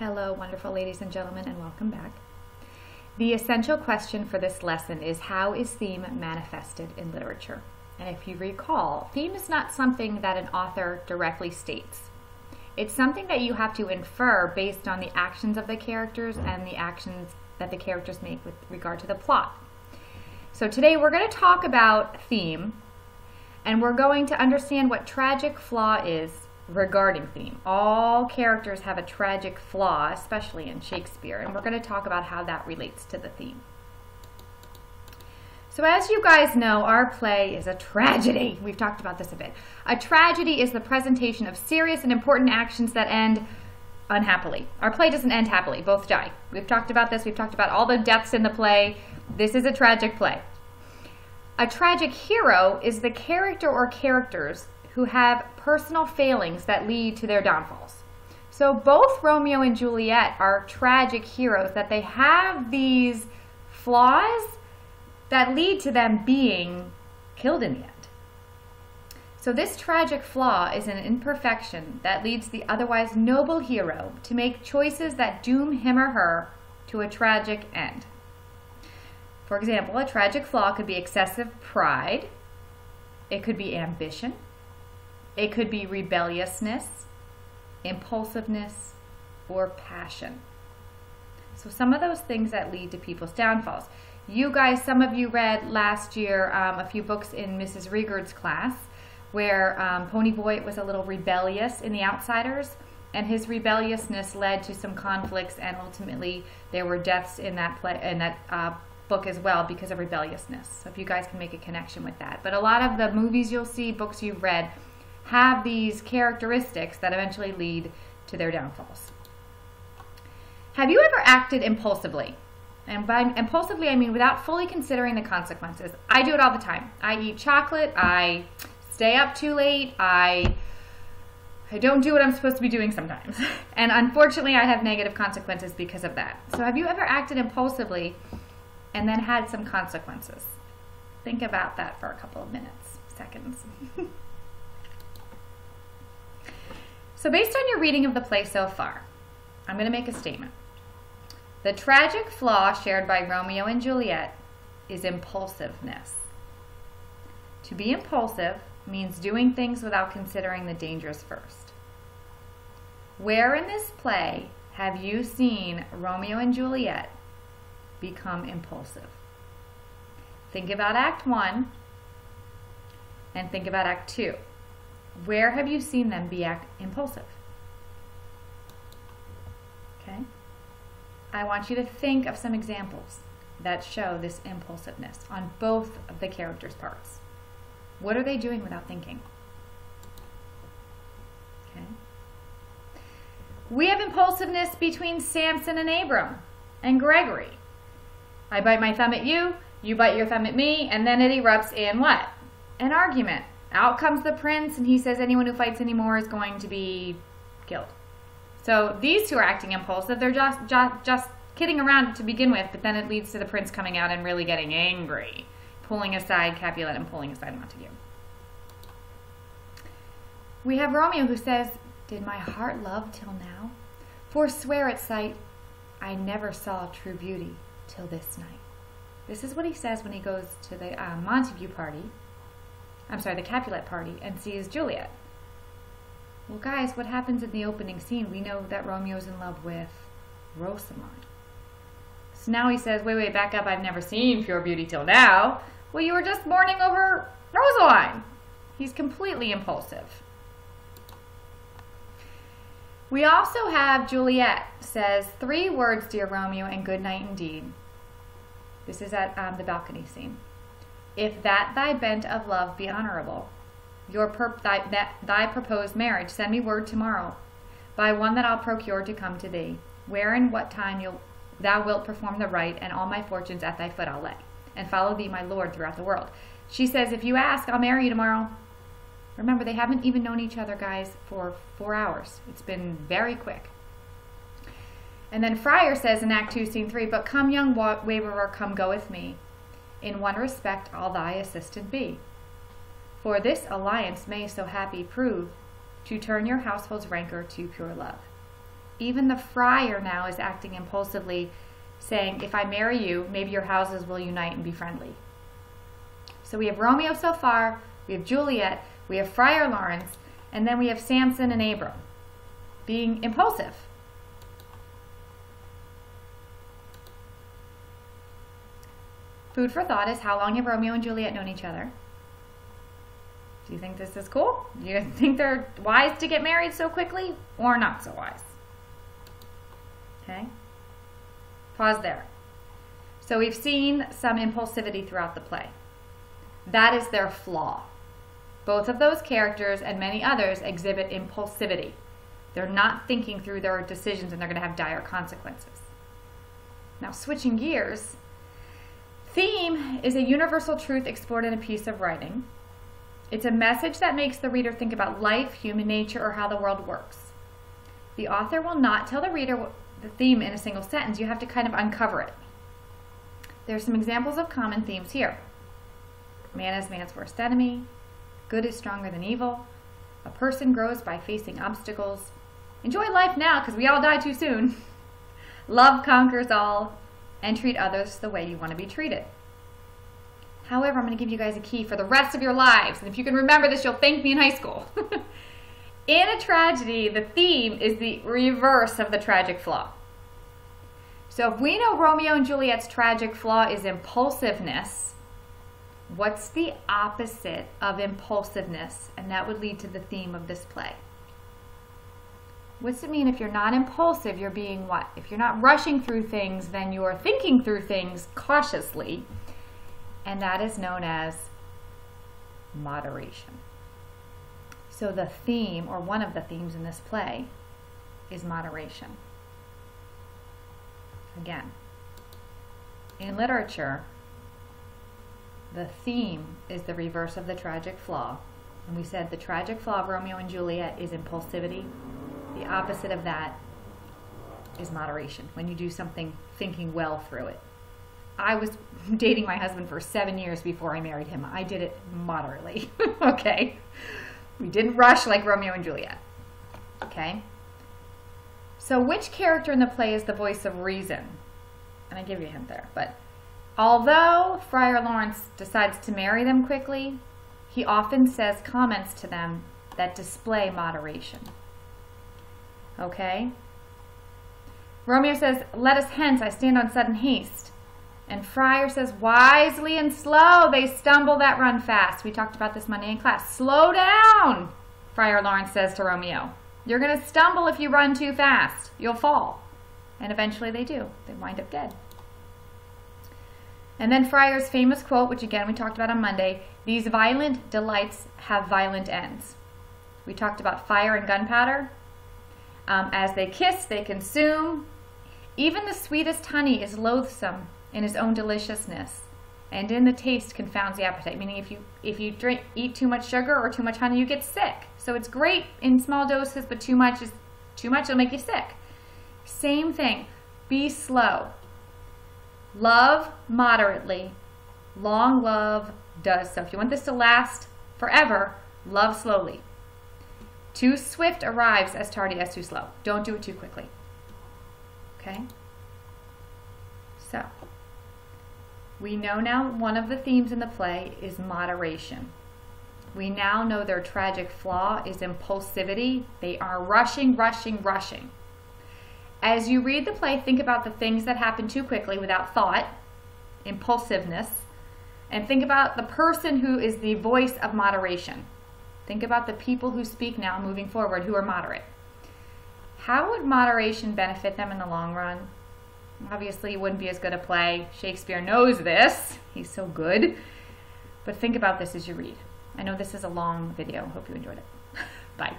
Hello, wonderful ladies and gentlemen, and welcome back. The essential question for this lesson is, how is theme manifested in literature? And if you recall, theme is not something that an author directly states. It's something that you have to infer based on the actions of the characters and the actions that the characters make with regard to the plot. So today we're going to talk about theme, and we're going to understand what tragic flaw is regarding theme. All characters have a tragic flaw, especially in Shakespeare, and we're going to talk about how that relates to the theme. So as you guys know, our play is a tragedy. We've talked about this a bit. A tragedy is the presentation of serious and important actions that end unhappily. Our play doesn't end happily. Both die. We've talked about this. We've talked about all the deaths in the play. This is a tragic play. A tragic hero is the character or characters who have personal failings that lead to their downfalls. So both Romeo and Juliet are tragic heroes, that they have these flaws that lead to them being killed in the end. So this tragic flaw is an imperfection that leads the otherwise noble hero to make choices that doom him or her to a tragic end. For example, a tragic flaw could be excessive pride, it could be ambition, it could be rebelliousness, impulsiveness, or passion. So some of those things that lead to people's downfalls. You guys, some of you read last year a few books in Mrs. Riegard's class where Ponyboy was a little rebellious in The Outsiders, and his rebelliousness led to some conflicts, and ultimately there were deaths in that book as well because of rebelliousness. So if you guys can make a connection with that. But a lot of the movies you'll see, books you've read, have these characteristics that eventually lead to their downfalls. Have you ever acted impulsively? And by impulsively, I mean without fully considering the consequences. I do it all the time. I eat chocolate. I stay up too late. I don't do what I'm supposed to be doing sometimes. And unfortunately, I have negative consequences because of that. So have you ever acted impulsively and then had some consequences? Think about that for a couple of minutes, seconds. So based on your reading of the play so far, I'm going to make a statement. The tragic flaw shared by Romeo and Juliet is impulsiveness. To be impulsive means doing things without considering the dangers first. Where in this play have you seen Romeo and Juliet become impulsive? Think about Act 1 and think about Act 2. Where have you seen them be impulsive? Okay? I want you to think of some examples that show this impulsiveness on both of the characters' parts. What are they doing without thinking? Okay? We have impulsiveness between Samson and Abram and Gregory. I bite my thumb at you, you bite your thumb at me, and then it erupts in what? An argument. Out comes the prince, and he says anyone who fights anymore is going to be killed. So these two are acting impulsive. They're just kidding around to begin with, but then it leads to the prince coming out and really getting angry, pulling aside Capulet and pulling aside Montague. We have Romeo who says, "Did my heart love till now? Forswear at sight, I never saw true beauty till this night." This is what he says when he goes to the the Capulet party and sees Juliet. Well, guys, what happens in the opening scene? We know that Romeo's in love with Rosamond. So now he says, wait, back up. I've never seen pure beauty till now. Well, you were just mourning over Rosaline. He's completely impulsive. We also have Juliet says, "3 words, dear Romeo, and good night indeed." This is at the balcony scene. "If that thy bent of love be honorable, thy proposed marriage, send me word tomorrow, by one that I'll procure to come to thee, where and what time thou wilt perform the rite, and all my fortunes at thy foot I'll lay, and follow thee, my lord, throughout the world." She says, if you ask, I'll marry you tomorrow. Remember, they haven't even known each other, guys, for 4 hours. It's been very quick. And then Friar says in Act 2, Scene 3, "But come, young waverer, come go with me. In one respect I'll thy assistant be. For this alliance may so happy prove, to turn your household's rancor to pure love. even the friar now is acting impulsively, saying, if I marry you, maybe your houses will unite and be friendly. So we have Romeo so far, we have Juliet, we have Friar Lawrence, and then we have Samson and Abram being impulsive. Food for thought is, how long have Romeo and Juliet known each other? Do you think this is cool? Do you think they're wise to get married so quickly, or not so wise? Okay. Pause there. So we've seen some impulsivity throughout the play. That is their flaw. Both of those characters and many others exhibit impulsivity. They're not thinking through their decisions, and they're going to have dire consequences. Now, switching gears, theme is a universal truth explored in a piece of writing. It's a message that makes the reader think about life, human nature, or how the world works. The author will not tell the reader the theme in a single sentence. You have to kind of uncover it. There are some examples of common themes here. Man is man's worst enemy. Good is stronger than evil. A person grows by facing obstacles. Enjoy life now because we all die too soon. Love conquers all. And treat others the way you want to be treated. However, I'm going to give you guys a key for the rest of your lives. And if you can remember this, you'll thank me in high school. In a tragedy, the theme is the reverse of the tragic flaw. So if we know Romeo and Juliet's tragic flaw is impulsiveness, what's the opposite of impulsiveness? And that would lead to the theme of this play. What's it mean if you're not impulsive, you're being what? If you're not rushing through things, then you're thinking through things cautiously. And that is known as moderation. So the theme, or one of the themes in this play, is moderation. Again, in literature, the theme is the reverse of the tragic flaw. And we said the tragic flaw of Romeo and Juliet is impulsivity. The opposite of that is moderation, when you do something thinking well through it. I was dating my husband for 7 years before I married him. I did it moderately, okay? We didn't rush like Romeo and Juliet, okay? So which character in the play is the voice of reason? And I give you a hint there, but although Friar Lawrence decides to marry them quickly, he often says comments to them that display moderation. Okay? Romeo says, let us hence, I stand on sudden haste. And Friar says, wisely and slow, they stumble that run fast. We talked about this Monday in class. Slow down, Friar Lawrence says to Romeo. You're going to stumble if you run too fast. You'll fall. And eventually they do. They wind up dead. And then Friar's famous quote, which again we talked about on Monday, these violent delights have violent ends. We talked about fire and gunpowder. As they kiss, they consume. Even the sweetest honey is loathsome in its own deliciousness, and in the taste confounds the appetite. Meaning, if you eat too much sugar or too much honey, you get sick. So it's great in small doses, but too much is too much. It'll make you sick. Same thing. Be slow. Love moderately. Long love does so. If you want this to last forever, love slowly. Too swift arrives as tardy as too slow. Don't do it too quickly. Okay? So, we know now one of the themes in the play is moderation. We now know their tragic flaw is impulsivity. They are rushing, rushing, rushing. As you read the play, think about the things that happen too quickly without thought, impulsiveness, and think about the person who is the voice of moderation. Think about the people who speak now moving forward who are moderate. How would moderation benefit them in the long run? Obviously, it wouldn't be as good a play. Shakespeare knows this. He's so good. But think about this as you read. I know this is a long video. Hope you enjoyed it. Bye.